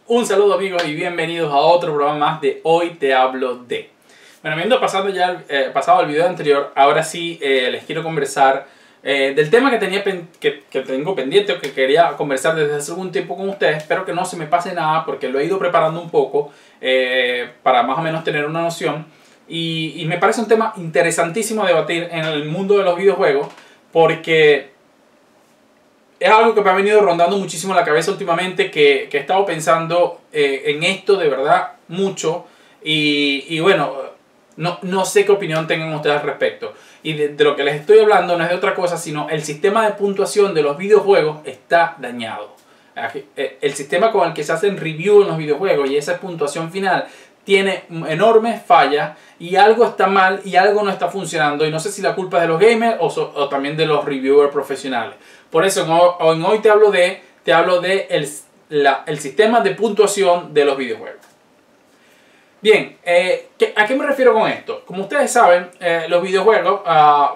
Un saludo amigos y bienvenidos a otro programa más de Hoy Te Hablo De. Bueno, habiendo pasado ya pasado el video anterior, ahora sí les quiero conversar del tema que tengo pendiente o que quería conversar desde hace algún tiempo con ustedes. Espero que no se me pase nada porque lo he ido preparando un poco para más o menos tener una noción. Y me parece un tema interesantísimo a debatir en el mundo de los videojuegos porque es algo que me ha venido rondando muchísimo la cabeza últimamente, que he estado pensando en esto de verdad mucho y bueno, no sé qué opinión tengan ustedes al respecto. Y de lo que les estoy hablando no es de otra cosa, sino el sistema de puntuación de los videojuegos está dañado. El sistema con el que se hacen review en los videojuegos y esa puntuación final tiene enormes fallas y algo está mal y algo no está funcionando, y no sé si la culpa es de los gamers o también de los reviewers profesionales. Por eso en Hoy Te Hablo De el sistema de puntuación de los videojuegos. Bien, ¿a qué me refiero con esto? Como ustedes saben, los videojuegos,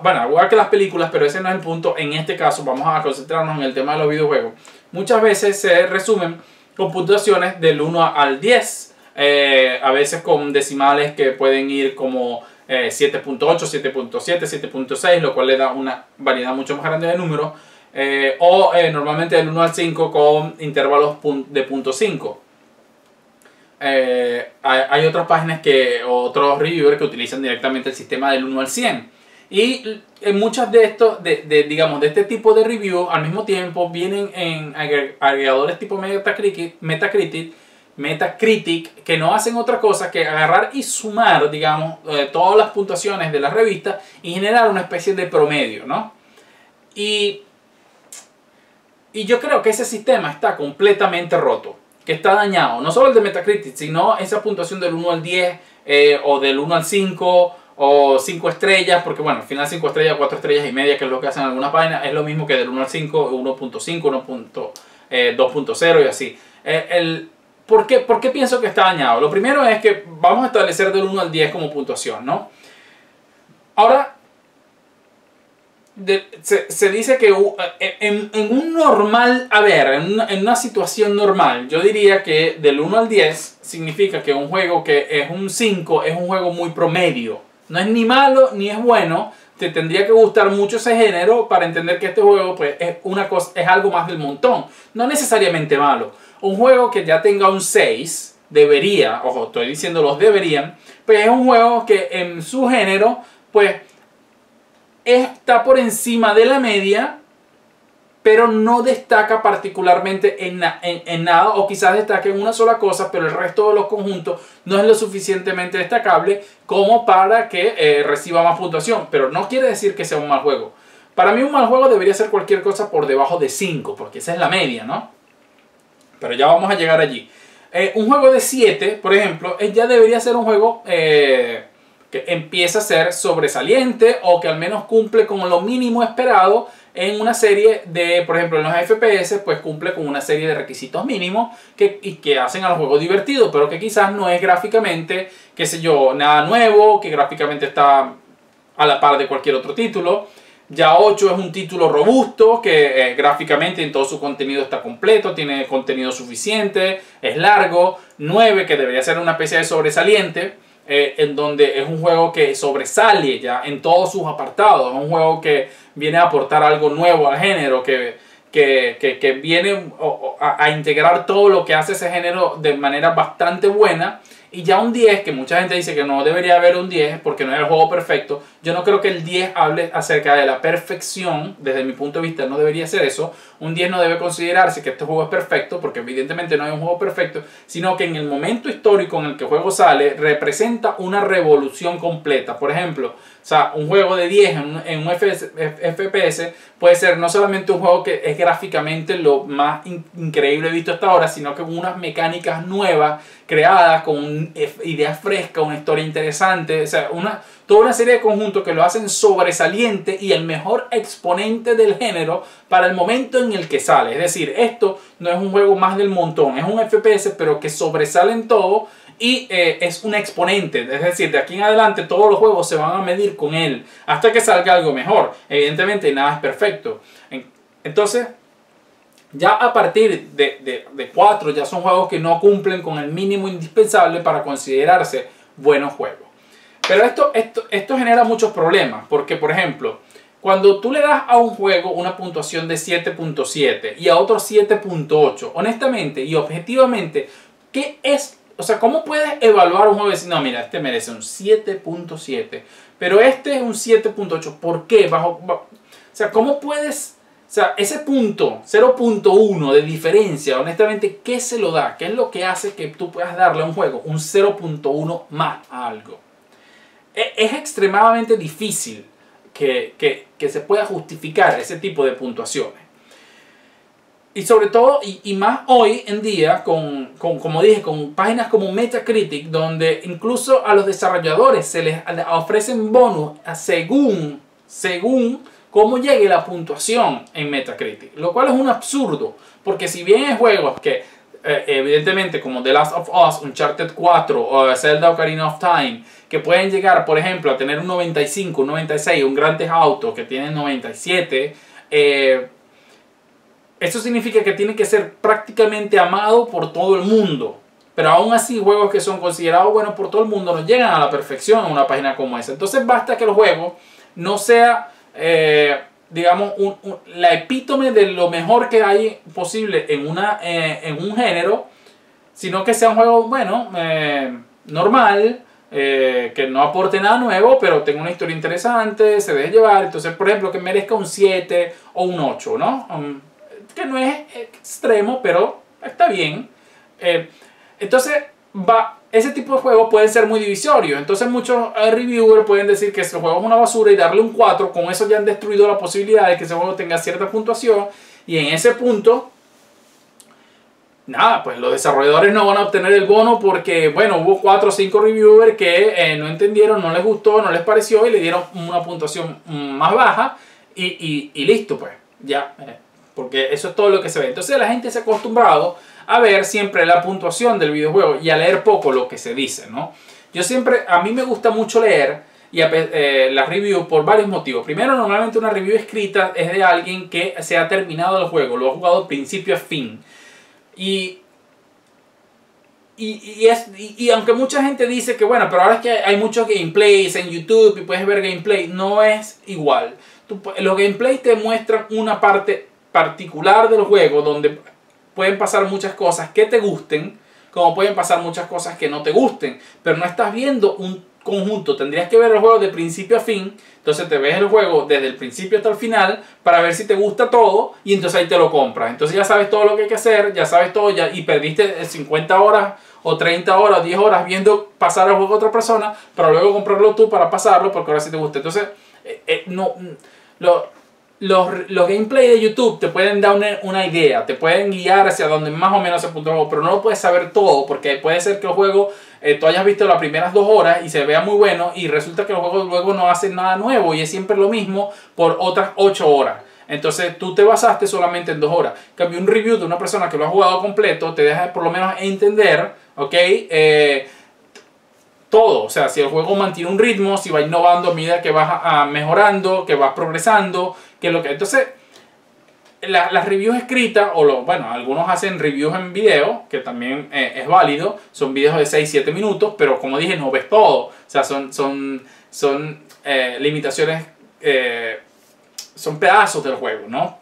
bueno, igual que las películas, pero ese no es el punto. En este caso vamos a concentrarnos en el tema de los videojuegos. Muchas veces se resumen con puntuaciones del 1 al 10. A veces con decimales que pueden ir como 7.8, 7.7, 7.6, lo cual le da una variedad mucho más grande de números. Normalmente del 1 al 5 con intervalos de 0.5. Hay otras páginas otros reviewers que utilizan directamente el sistema del 1 al 100. Y en muchas de estos, digamos, de este tipo de review, al mismo tiempo vienen en agregadores tipo Metacritic, que no hacen otra cosa que agarrar y sumar, digamos, todas las puntuaciones de las revistas y generar una especie de promedio, ¿no? Y yo creo que ese sistema está completamente roto, que está dañado. No solo el de Metacritic, sino esa puntuación del 1 al 10 o del 1 al 5 o 5 estrellas, porque bueno, al final 5 estrellas, 4 estrellas y media, que es lo que hacen algunas páginas, es lo mismo que del 1 al 5, 1.5, 2.0 y así. ¿Por qué pienso que está dañado? Lo primero es que vamos a establecer del 1 al 10 como puntuación, ¿no? Ahora, se dice que en un normal, en una situación normal, yo diría que del 1 al 10 significa que un juego que es un 5 es un juego muy promedio. No es ni malo ni es bueno. Te tendría que gustar mucho ese género para entender que este juego pues, es algo más del montón. No necesariamente malo. Un juego que ya tenga un 6 debería, ojo, estoy diciendo los deberían, pues es un juego que en su género pues está por encima de la media, pero no destaca particularmente en nada, o quizás destaque en una sola cosa, pero el resto de los conjuntos no es lo suficientemente destacable como para que reciba más puntuación. Pero no quiere decir que sea un mal juego. Para mí un mal juego debería ser cualquier cosa por debajo de 5, porque esa es la media, ¿no? Pero ya vamos a llegar allí. Un juego de 7, por ejemplo, ya debería ser un juego que empieza a ser sobresaliente o que al menos cumple con lo mínimo esperado en una serie de, por ejemplo, en los FPS, pues cumple con una serie de requisitos mínimos que hacen al juego divertido, pero que quizás no es gráficamente, qué sé yo, nada nuevo, que gráficamente está a la par de cualquier otro título. Ya 8 es un título robusto, que gráficamente en todo su contenido está completo, tiene contenido suficiente, es largo. 9, que debería ser una especie de sobresaliente, en donde es un juego que sobresale ya en todos sus apartados. Es un juego que viene a aportar algo nuevo al género, que viene a integrar todo lo que hace ese género de manera bastante buena. Y ya un 10, que mucha gente dice que no debería haber un 10 porque no es el juego perfecto. Yo no creo que el 10 hable acerca de la perfección. Desde mi punto de vista no debería ser eso. Un 10 no debe considerarse que este juego es perfecto, porque evidentemente no es un juego perfecto, sino que en el momento histórico en el que el juego sale representa una revolución completa. Por ejemplo, o sea, un juego de 10 en un FPS puede ser no solamente un juego que es gráficamente lo más increíble visto hasta ahora, sino que con unas mecánicas nuevas creadas, con ideas frescas, una historia interesante, o sea, toda una serie de conjuntos que lo hacen sobresaliente y el mejor exponente del género para el momento en el que sale. Es decir, esto no es un juego más del montón, es un FPS pero que sobresale en todo y es un exponente. Es decir, de aquí en adelante todos los juegos se van a medir con él hasta que salga algo mejor. Evidentemente nada es perfecto. Entonces, Ya a partir de 4 ya son juegos que no cumplen con el mínimo indispensable para considerarse buenos juegos. Pero esto genera muchos problemas, porque por ejemplo, cuando tú le das a un juego una puntuación de 7.7 y a otro 7.8, honestamente y objetivamente, ¿qué es? O sea, ¿cómo puedes evaluar un juego y decir, no, mira, este merece un 7.7, pero este es un 7.8? ¿Por qué? O sea, ¿cómo puedes? O sea, ese punto, 0.1 de diferencia, honestamente, ¿qué se lo da? ¿Qué es lo que hace que tú puedas darle a un juego un 0.1 más a algo? Es extremadamente difícil que se pueda justificar ese tipo de puntuaciones. Y sobre todo, y más hoy en día, como dije, con páginas como Metacritic, donde incluso a los desarrolladores se les ofrecen bonus según cómo llegue la puntuación en Metacritic. Lo cual es un absurdo, porque si bien hay juegos que, evidentemente, como The Last of Us, Uncharted 4 o Zelda Ocarina of Time, que pueden llegar, por ejemplo, a tener un 95, un 96, un Grand Theft Auto que tiene 97, eso significa que tiene que ser prácticamente amado por todo el mundo. Pero aún así, juegos que son considerados buenos por todo el mundo no llegan a la perfección en una página como esa. Entonces basta que el juego no sea, digamos, la epítome de lo mejor que hay posible en un género, sino que sea un juego, bueno, normal, que no aporte nada nuevo, pero tenga una historia interesante, se deje llevar. Entonces, por ejemplo, que merezca un 7 o un 8, ¿no? Que no es extremo, pero está bien. Entonces, ese tipo de juegos pueden ser muy divisorios. Entonces, muchos reviewers pueden decir que ese juego es una basura y darle un 4. Con eso ya han destruido la posibilidad de que ese juego tenga cierta puntuación. Y en ese punto, nada, pues los desarrolladores no van a obtener el bono porque, bueno, hubo 4 o 5 reviewers que no entendieron, no les gustó, no les pareció y le dieron una puntuación más baja y listo, pues, ya. Porque eso es todo lo que se ve. Entonces la gente se ha acostumbrado a ver siempre la puntuación del videojuego y a leer poco lo que se dice, ¿no? A mí me gusta mucho leer las reviews por varios motivos. Primero, normalmente una review escrita es de alguien que se ha terminado el juego, lo ha jugado de principio a fin. Y aunque mucha gente dice que bueno, pero ahora es que hay muchos gameplays en YouTube y puedes ver gameplay, no es igual. Los gameplays te muestran una parte particular del juego donde pueden pasar muchas cosas que te gusten, como pueden pasar muchas cosas que no te gusten, pero no estás viendo un conjunto. Tendrías que ver el juego de principio a fin. Entonces te ves el juego desde el principio hasta el final para ver si te gusta todo y entonces ahí te lo compras. Entonces ya sabes todo lo que hay que hacer, ya sabes todo y perdiste 50 horas o 30 horas o 10 horas viendo pasar el juego a otra persona para luego comprarlo tú para pasarlo porque ahora sí te gusta. Entonces los gameplays de YouTube te pueden dar una idea, te pueden guiar hacia donde más o menos se apunta el juego, pero no lo puedes saber todo porque puede ser que el juego tú hayas visto las primeras 2 horas y se vea muy bueno y resulta que el juego luego no hace nada nuevo y es siempre lo mismo por otras 8 horas. Entonces tú te basaste solamente en 2 horas. En cambio, un review de una persona que lo ha jugado completo te deja por lo menos entender, ¿ok? Todo, o sea, si el juego mantiene un ritmo, si va innovando a medida que vas mejorando, que vas progresando, entonces las reviews escritas, bueno, algunos hacen reviews en video, que también es válido, son videos de 6-7 minutos, pero como dije, no ves todo, o sea, son limitaciones, son pedazos del juego, ¿no?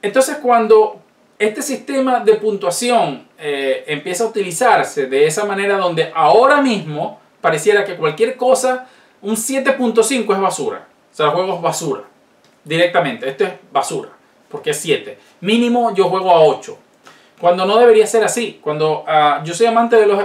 Entonces cuando este sistema de puntuación empieza a utilizarse de esa manera donde ahora mismo pareciera que cualquier cosa, un 7.5 es basura. O sea, el juego es basura. Directamente, esto es basura. Porque es 7. Mínimo yo juego a 8. Cuando no debería ser así. Cuando yo soy amante de los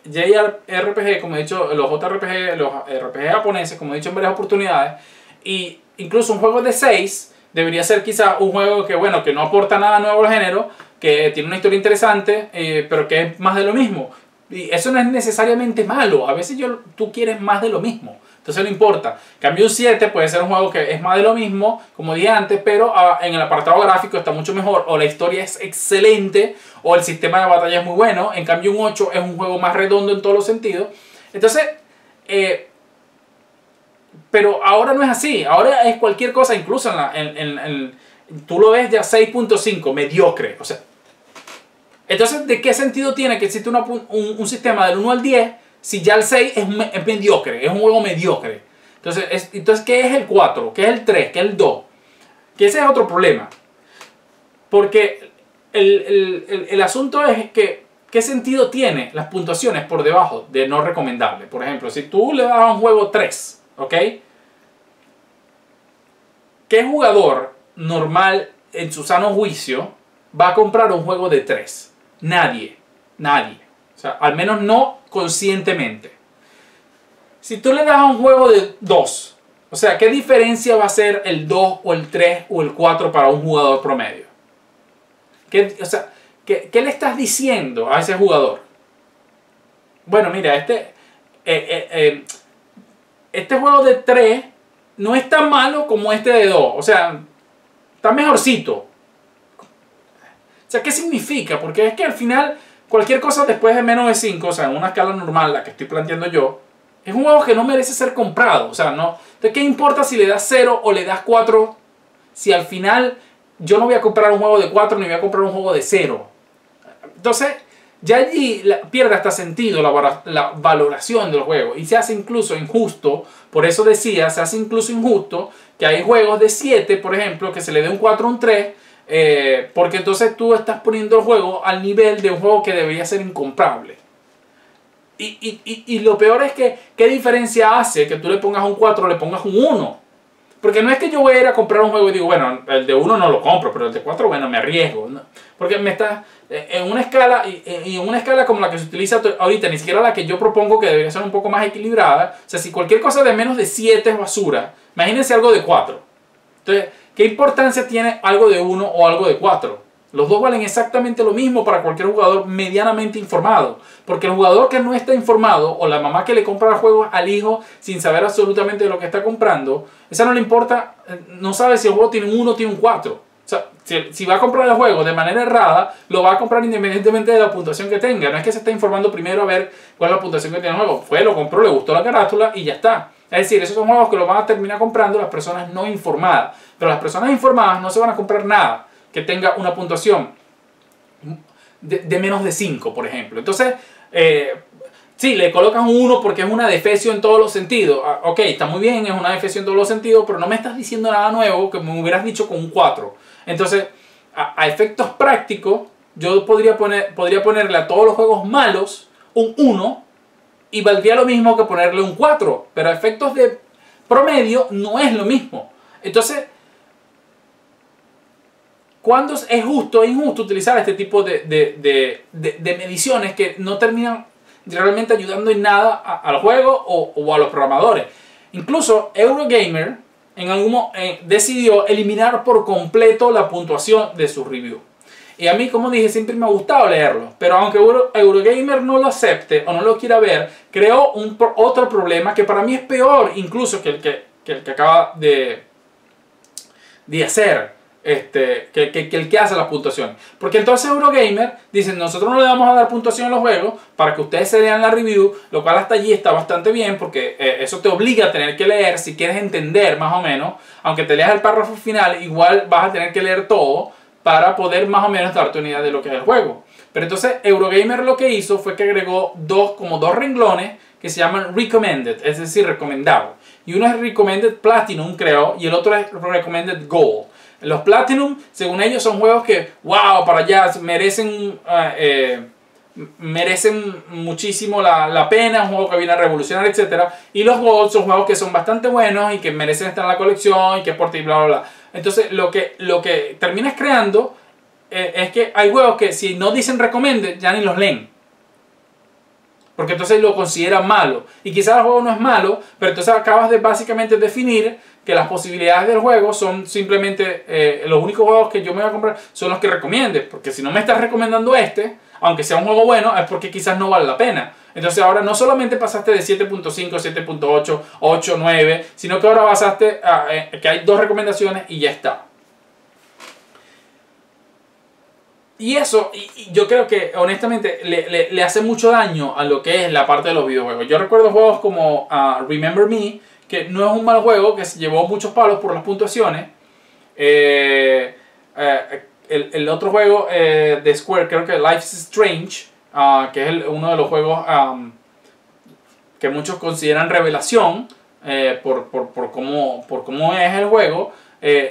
JRPG, como he dicho, los JRPG, los RPG japoneses, como he dicho en varias oportunidades. Y incluso un juego de 6 debería ser quizá un juego que, bueno, que no aporta nada nuevo al género, que tiene una historia interesante, pero que es más de lo mismo. Y eso no es necesariamente malo. A veces tú quieres más de lo mismo. Entonces no importa. Cambio un 7 puede ser un juego que es más de lo mismo, como dije antes, pero en el apartado gráfico está mucho mejor, o la historia es excelente, o el sistema de batalla es muy bueno. En cambio un 8 es un juego más redondo en todos los sentidos. Entonces, pero ahora no es así. Ahora es cualquier cosa, incluso tú lo ves ya 6.5, mediocre. O sea, entonces, ¿de qué sentido tiene que existe un sistema del 1 al 10 si ya el 6 es mediocre, es un juego mediocre? Entonces, ¿qué es el 4? ¿Qué es el 3? ¿Qué es el 2? Que ese es otro problema. Porque el asunto es que ¿qué sentido tiene las puntuaciones por debajo de no recomendable? Por ejemplo, si tú le das a un juego 3, ¿ok? ¿Qué jugador normal en su sano juicio va a comprar un juego de 3? Nadie. Nadie. O sea, al menos no conscientemente. Si tú le das a un juego de 2, o sea, ¿qué diferencia va a ser el 2 o el 3 o el 4 para un jugador promedio? ¿Qué le estás diciendo a ese jugador? Bueno, mira, este juego de 3 no es tan malo como este de 2. O sea, está mejorcito. O sea, ¿qué significa? Porque es que al final, cualquier cosa después de menos de 5, o sea, en una escala normal, la que estoy planteando yo, es un juego que no merece ser comprado. O sea, no. Entonces, ¿qué importa si le das 0 o le das 4? Si al final yo no voy a comprar un juego de 4 ni voy a comprar un juego de 0. Entonces, ya allí pierde hasta sentido la valoración del juego. Y se hace incluso injusto. Por eso decía, se hace incluso injusto que hay juegos de 7, por ejemplo, que se le dé un 4 o un 3. Porque entonces tú estás poniendo el juego al nivel de un juego que debería ser incomprable. Y lo peor es que, ¿qué diferencia hace que tú le pongas un 4 o le pongas un 1? Porque no es que yo voy a ir a comprar un juego y digo, bueno, el de 1 no lo compro, pero el de 4, bueno, me arriesgo, ¿no? Porque me está en una escala, y en una escala como la que se utiliza ahorita, ni siquiera la que yo propongo, que debería ser un poco más equilibrada. O sea, si cualquier cosa de menos de 7 es basura, imagínense algo de 4. Entonces, ¿qué importancia tiene algo de 1 o algo de 4? Los dos valen exactamente lo mismo para cualquier jugador medianamente informado. Porque el jugador que no está informado, o la mamá que le compra el juego al hijo sin saber absolutamente de lo que está comprando, esa no le importa, no sabe si el juego tiene un 1 o tiene un 4. O sea, si va a comprar el juego de manera errada, lo va a comprar independientemente de la puntuación que tenga. No es que se está informando primero a ver cuál es la puntuación que tiene el juego. Lo compró, le gustó la carátula y ya está. Es decir, esos son juegos que lo van a terminar comprando las personas no informadas. Pero las personas informadas no se van a comprar nada que tenga una puntuación de menos de 5, por ejemplo. Entonces, sí, le colocas un 1 porque es una defecio en todos los sentidos. Ok, está muy bien, es una defecio en todos los sentidos, pero no me estás diciendo nada nuevo que me hubieras dicho con un 4. Entonces, a efectos prácticos, yo podría ponerle a todos los juegos malos un 1 y valdría lo mismo que ponerle un 4. Pero a efectos de promedio no es lo mismo. Entonces, ¿cuándo es justo e injusto utilizar este tipo de mediciones que no terminan realmente ayudando en nada al juego o a los programadores? Incluso Eurogamer decidió eliminar por completo la puntuación de sus reviews. Y a mí, como dije, siempre me ha gustado leerlo. Pero aunque Eurogamer no lo acepte o no lo quiera ver, creó otro problema que para mí es peor incluso que el que acaba de hacer. Que el que hace las puntuaciones. Porque entonces Eurogamer dice, nosotros no le vamos a dar puntuación a los juegos para que ustedes se lean la review, lo cual hasta allí está bastante bien, porque eso te obliga a tener que leer si quieres entender más o menos. Aunque te leas el párrafo final, igual vas a tener que leer todo para poder más o menos darte una idea de lo que es el juego. Pero entonces Eurogamer lo que hizo fue que agregó dos renglones que se llaman Recommended, es decir, recomendado. Y uno es Recommended Platinum, creo, y el otro es Recommended Gold. Los Platinum, según ellos, son juegos que, wow, para allá, merecen muchísimo la pena, un juego que viene a revolucionar, etc. Y los Gold son juegos que son bastante buenos y que merecen estar en la colección y que por ti, bla, bla, bla. Entonces, lo que terminas creando es que hay juegos que si no dicen recommended, ya ni los leen. Porque entonces lo consideran malo. Y quizás el juego no es malo, pero entonces acabas de básicamente definir que las posibilidades del juego son simplemente los únicos juegos que yo me voy a comprar son los que recomiendes. Porque si no me estás recomendando aunque sea un juego bueno, es porque quizás no vale la pena. Entonces ahora no solamente pasaste de 7.5, 7.8, 8, 9, sino que ahora pasaste a que hay 2 recomendaciones y ya está. Y eso, y yo creo que honestamente le hace mucho daño a lo que es la parte de los videojuegos. Yo recuerdo juegos como Remember Me, que no es un mal juego, que se llevó muchos palos por las puntuaciones, El otro juego de Square, creo que Life is Strange, que es uno de los juegos que muchos consideran revelación por cómo es el juego.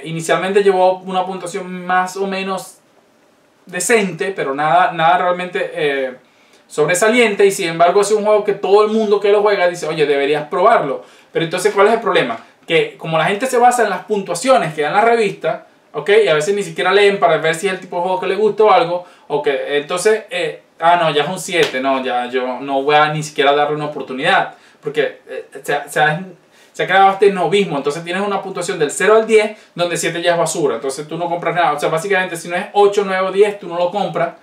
Inicialmente llevó una puntuación más o menos decente, pero nada realmente sobresaliente, y sin embargo es un juego que todo el mundo que lo juega dice, oye, deberías probarlo. Pero entonces, ¿cuál es el problema? Que como la gente se basa en las puntuaciones que dan la revista, ¿ok? Y a veces ni siquiera leen para ver si es el tipo de juego que les gusta o algo, ¿ok? Entonces, no, ya es un 7, no, ya yo no voy a ni siquiera darle una oportunidad, porque se ha creado este novismo. Entonces tienes una puntuación del 0 al 10, donde 7 ya es basura, entonces tú no compras nada. O sea, básicamente si no es 8, 9 o 10, tú no lo compras.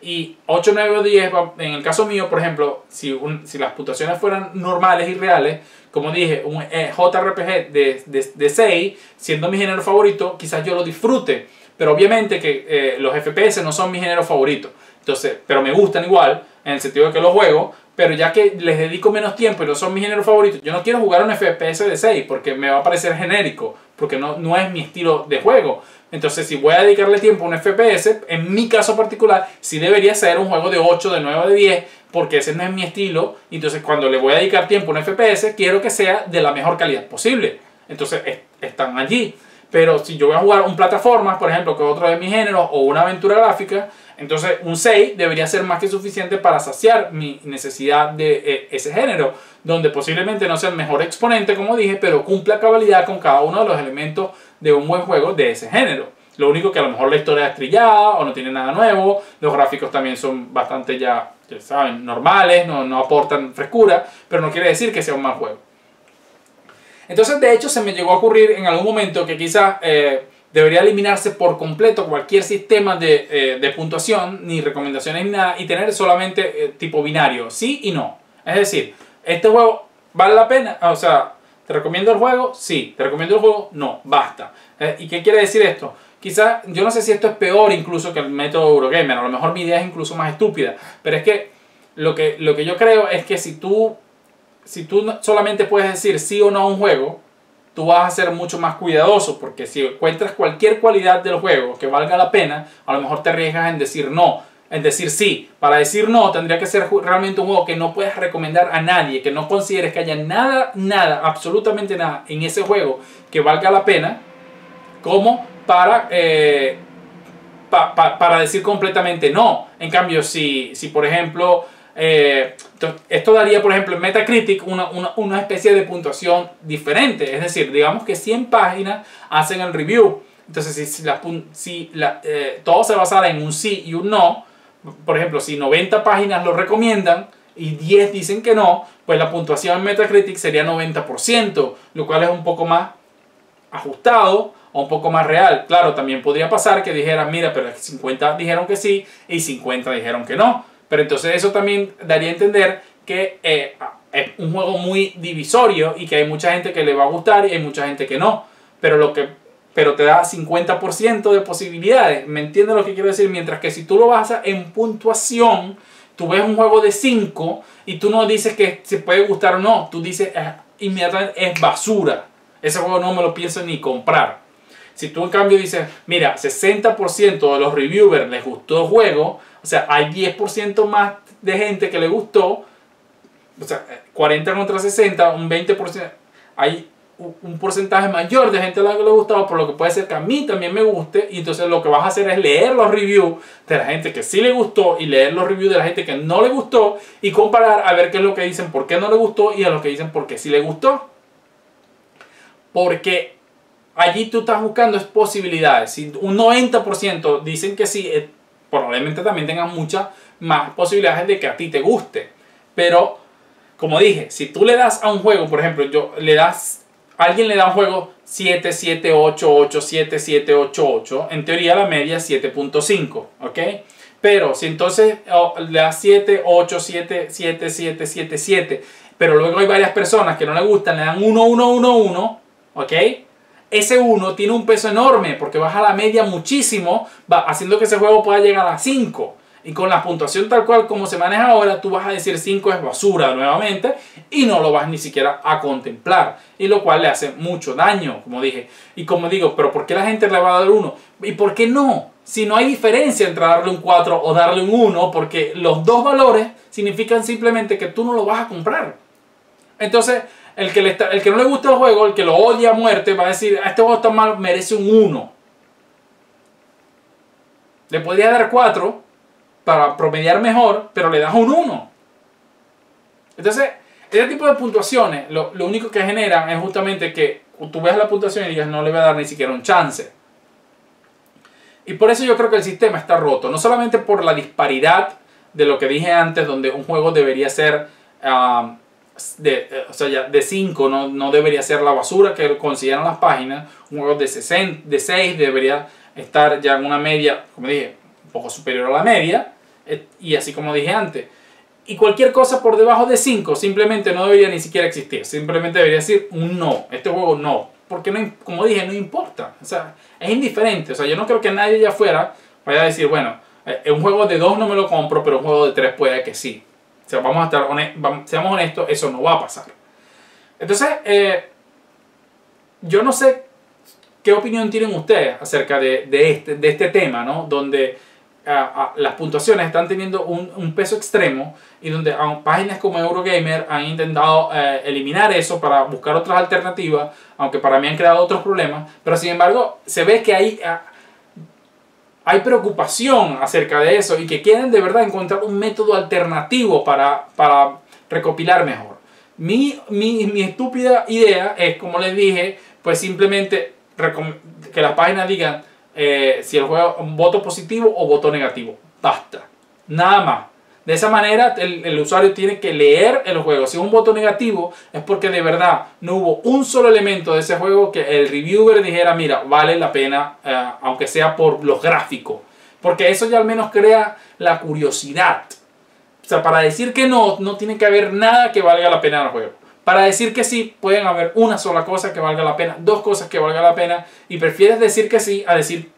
Y 8, 9 o 10, en el caso mío, por ejemplo, si las puntuaciones fueran normales y reales, como dije, un JRPG de 6, siendo mi género favorito, quizás yo lo disfrute. Pero obviamente que los FPS no son mi género favorito. Entonces, pero me gustan igual, en el sentido de que los juego. Pero ya que les dedico menos tiempo y no son mi género favorito, yo no quiero jugar un FPS de 6 porque me va a parecer genérico, porque no es mi estilo de juego. Entonces, si voy a dedicarle tiempo a un FPS, en mi caso particular, sí debería ser un juego de 8, de 9 o de 10, porque ese no es mi estilo. Entonces, cuando le voy a dedicar tiempo a un FPS, quiero que sea de la mejor calidad posible. Entonces, están allí. Pero si yo voy a jugar un plataformas, por ejemplo, que es otro de mis géneros, o una aventura gráfica, entonces un 6 debería ser más que suficiente para saciar mi necesidad de ese género, donde posiblemente no sea el mejor exponente, como dije, pero cumpla a cabalidad con cada uno de los elementos de un buen juego de ese género. Lo único que a lo mejor la historia es trillada o no tiene nada nuevo, los gráficos también son bastante ya saben, normales, no aportan frescura, pero no quiere decir que sea un mal juego. Entonces, de hecho, se me llegó a ocurrir en algún momento que quizás debería eliminarse por completo cualquier sistema de puntuación, ni recomendaciones ni nada, y tener solamente tipo binario, sí y no. Es decir, ¿este juego vale la pena? O sea, ¿te recomiendo el juego? Sí. ¿Te recomiendo el juego? No. Basta. ¿Y qué quiere decir esto? Quizás, yo no sé si esto es peor incluso que el método Eurogamer, a lo mejor mi idea es incluso más estúpida, pero es que lo que yo creo es que si tú solamente puedes decir sí o no a un juego, tú vas a ser mucho más cuidadoso, porque si encuentras cualquier cualidad del juego que valga la pena, a lo mejor te arriesgas en decir no, en decir sí. Para decir no tendría que ser realmente un juego que no puedes recomendar a nadie, que no consideres que haya nada, absolutamente nada en ese juego que valga la pena, como para decir completamente no. En cambio, si por ejemplo, esto daría, por ejemplo, en Metacritic una especie de puntuación diferente. Es decir, digamos que 100 páginas hacen el review. Entonces, si todo se basara en un sí y un no, por ejemplo, si 90 páginas lo recomiendan y 10 dicen que no, pues la puntuación en Metacritic sería 90%, lo cual es un poco más ajustado o un poco más real. Claro, también podría pasar que dijeran, mira, pero 50 dijeron que sí y 50 dijeron que no. Pero entonces eso también daría a entender que es un juego muy divisorio y que hay mucha gente que le va a gustar y hay mucha gente que no. Pero te da 50% de posibilidades. ¿Me entiendes lo que quiero decir? Mientras que si tú lo basas en puntuación, tú ves un juego de 5 y tú no dices que se puede gustar o no. Tú dices inmediatamente es basura. Ese juego no me lo pienso ni comprar. Si tú en cambio dices, mira, 60% de los reviewers les gustó el juego, o sea, hay 10% más de gente que le gustó, o sea, 40 contra 60, un 20%, hay un porcentaje mayor de gente a la que le gustaba, por lo que puede ser que a mí también me guste, y entonces lo que vas a hacer es leer los reviews de la gente que sí le gustó y leer los reviews de la gente que no le gustó y comparar a ver qué es lo que dicen por qué no le gustó y a lo que dicen por qué sí le gustó. Porque allí tú estás buscando posibilidades. Si un 90% dicen que sí, probablemente también tengan muchas más posibilidades de que a ti te guste. Pero, como dije, si tú le das a un juego, por ejemplo, alguien le da un juego 7, 7, 8, 8, 7, 7, 8, 8, en teoría la media es 7.5, ¿ok? Pero si entonces le das 7, 8, 7, 7, 7, 7, 7, pero luego hay varias personas que no le gustan, le dan 1, 1, 1, 1, ¿ok? Ese 1 tiene un peso enorme porque baja la media muchísimo, haciendo que ese juego pueda llegar a 5. Y con la puntuación tal cual como se maneja ahora, tú vas a decir 5 es basura nuevamente y no lo vas ni siquiera a contemplar. Y lo cual le hace mucho daño, como dije. Y como digo, ¿pero por qué la gente le va a dar 1? ¿Y por qué no? Si no hay diferencia entre darle un 4 o darle un 1, porque los dos valores significan simplemente que tú no lo vas a comprar. Entonces, el que no le gusta el juego, el que lo odia a muerte, va a decir, este juego está mal, merece un 1. Le podría dar 4 para promediar mejor, pero le das un 1. Entonces, ese tipo de puntuaciones, lo único que generan es justamente que tú veas la puntuación y digas, no le voy a dar ni siquiera un chance. Y por eso yo creo que el sistema está roto. No solamente por la disparidad de lo que dije antes, donde un juego debería ser de 5, no debería ser la basura que consideran las páginas. Un juego de 6 debería estar ya en una media, como dije, un poco superior a la media. Y así como dije antes. Y cualquier cosa por debajo de 5 simplemente no debería ni siquiera existir. Simplemente debería decir un no. Este juego no. Porque, no, como dije, no importa. O sea, es indiferente. O sea, yo no creo que nadie allá afuera vaya a decir, bueno, un juego de 2 no me lo compro, pero un juego de 3 puede que sí. O sea, seamos honestos, eso no va a pasar. Entonces, yo no sé qué opinión tienen ustedes acerca de este tema, ¿no? Donde las puntuaciones están teniendo un peso extremo y donde páginas como Eurogamer han intentado eliminar eso para buscar otras alternativas, aunque para mí han creado otros problemas, pero sin embargo se ve que hay preocupación acerca de eso y que quieren de verdad encontrar un método alternativo para recopilar mejor. Mi estúpida idea es, como les dije, pues simplemente que las páginas digan si el juego un voto positivo o voto negativo. Basta. Nada más. De esa manera el usuario tiene que leer el juego. Si es un voto negativo es porque de verdad no hubo un solo elemento de ese juego que el reviewer dijera, mira, vale la pena, aunque sea por los gráficos. Porque eso ya al menos crea la curiosidad. O sea, para decir que no tiene que haber nada que valga la pena en el juego. Para decir que sí, pueden haber una sola cosa que valga la pena, 2 cosas que valga la pena, y prefieres decir que sí a decir,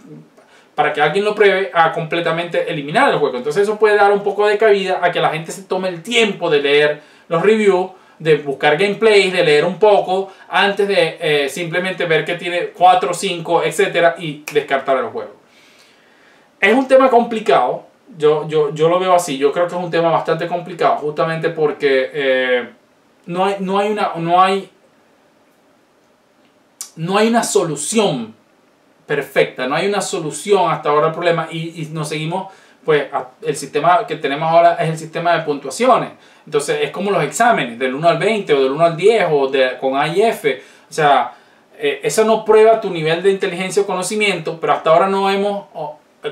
para que alguien lo pruebe, a completamente eliminar el juego. Entonces eso puede dar un poco de cabida a que la gente se tome el tiempo de leer los reviews, de buscar gameplays, de leer un poco, antes de simplemente ver que tiene 4, 5, etcétera, y descartar el juego. Es un tema complicado, yo lo veo así, yo creo que es un tema bastante complicado, justamente porque no hay una solución perfecta, no hay una solución hasta ahora al problema y nos seguimos, pues el sistema que tenemos ahora es el sistema de puntuaciones. Entonces es como los exámenes, del 1 al 20 o del 1 al 10 o con A y F. O sea, eso no prueba tu nivel de inteligencia o conocimiento, pero hasta ahora no hemos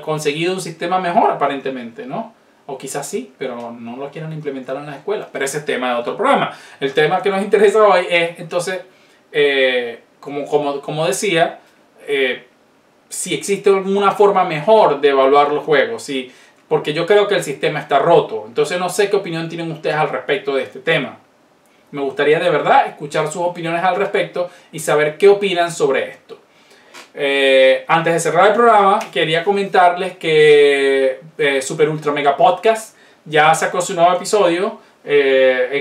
conseguido un sistema mejor aparentemente, ¿no? O quizás sí, pero no lo quieren implementar en las escuelas. Pero ese es tema de otro programa. El tema que nos interesa hoy es, entonces, como decía, si existe alguna forma mejor de evaluar los juegos. Porque yo creo que el sistema está roto. Entonces no sé qué opinión tienen ustedes al respecto de este tema. Me gustaría de verdad escuchar sus opiniones al respecto y saber qué opinan sobre esto. Antes de cerrar el programa, quería comentarles que Super Ultra Mega Podcast ya sacó su nuevo episodio.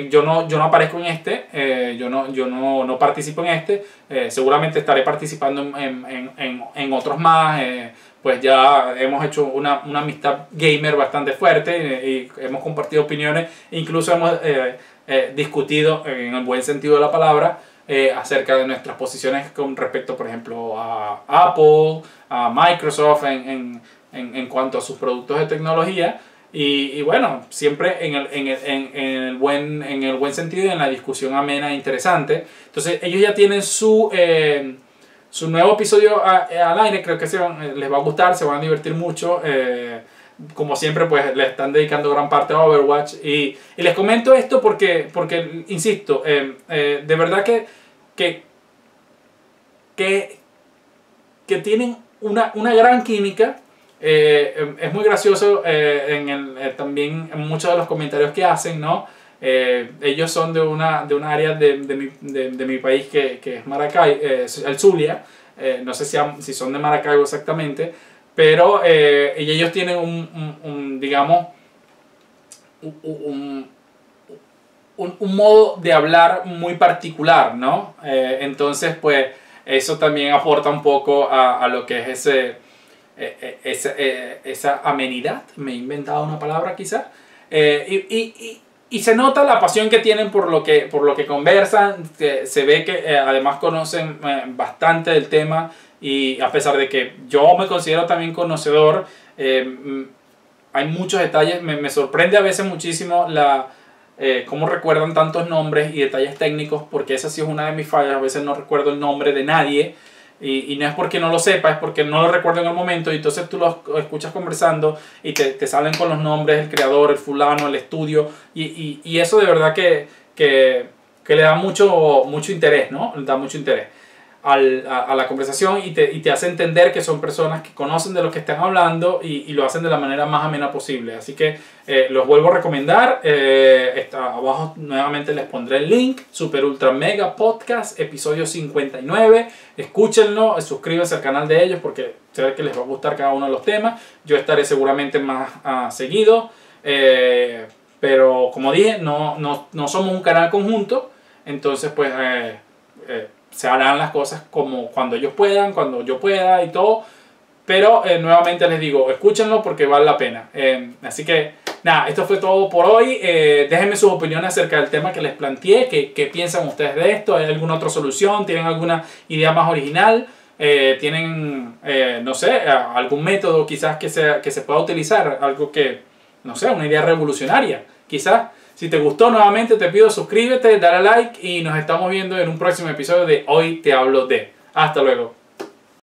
Yo no aparezco en este, yo no participo en este. Seguramente estaré participando en otros más. Pues ya hemos hecho una amistad gamer bastante fuerte y hemos compartido opiniones. Incluso hemos discutido, en el buen sentido de la palabra, acerca de nuestras posiciones con respecto, por ejemplo, a Apple, a Microsoft en cuanto a sus productos de tecnología. Y bueno, siempre en el buen sentido y en la discusión amena e interesante. Entonces ellos ya tienen su nuevo episodio al aire. Creo que les va a gustar, se van a divertir mucho. Como siempre, pues le están dedicando gran parte a Overwatch. Y les comento esto porque insisto, de verdad que tienen una gran química. Es muy gracioso también en muchos de los comentarios que hacen, ¿no? Ellos son de una área de mi país que es Maracay, el Zulia. No sé si son de Maracaibo exactamente, pero y ellos tienen digamos, un modo de hablar muy particular, ¿no? Entonces, pues, eso también aporta un poco a lo que es esa amenidad. Me he inventado una palabra quizás. Y se nota la pasión que tienen por lo que conversan. Se ve que además conocen bastante del tema, y a pesar de que yo me considero también conocedor, hay muchos detalles. Me sorprende a veces muchísimo cómo recuerdan tantos nombres y detalles técnicos, porque esa sí es una de mis fallas. A veces no recuerdo el nombre de nadie, y no es porque no lo sepa, es porque no lo recuerdo en el momento, y entonces tú lo escuchas conversando y te salen con los nombres, el creador, el fulano, el estudio, y eso de verdad que le da mucho interés, ¿no? Le da mucho interés a la conversación, y te hace entender que son personas que conocen de lo que están hablando, y lo hacen de la manera más amena posible. Así que los vuelvo a recomendar. Abajo nuevamente les pondré el link. Super Ultra Mega Podcast, episodio 59. Escúchenlo, suscríbanse al canal de ellos, porque sé que les va a gustar cada uno de los temas. Yo estaré seguramente más seguido, pero como dije, no somos un canal conjunto. Entonces pues se harán las cosas como cuando ellos puedan, cuando yo pueda y todo. Pero nuevamente les digo, escúchenlo porque vale la pena. Así que nada, esto fue todo por hoy. Déjenme sus opiniones acerca del tema que les planteé. ¿Qué piensan ustedes de esto? ¿Hay alguna otra solución? ¿Tienen alguna idea más original? ¿Tienen, no sé, algún método quizás que se pueda utilizar? Algo que, no sé, una idea revolucionaria quizás. Si te gustó, nuevamente te pido suscríbete, dale like, y nos estamos viendo en un próximo episodio de Hoy Te Hablo De. Hasta luego.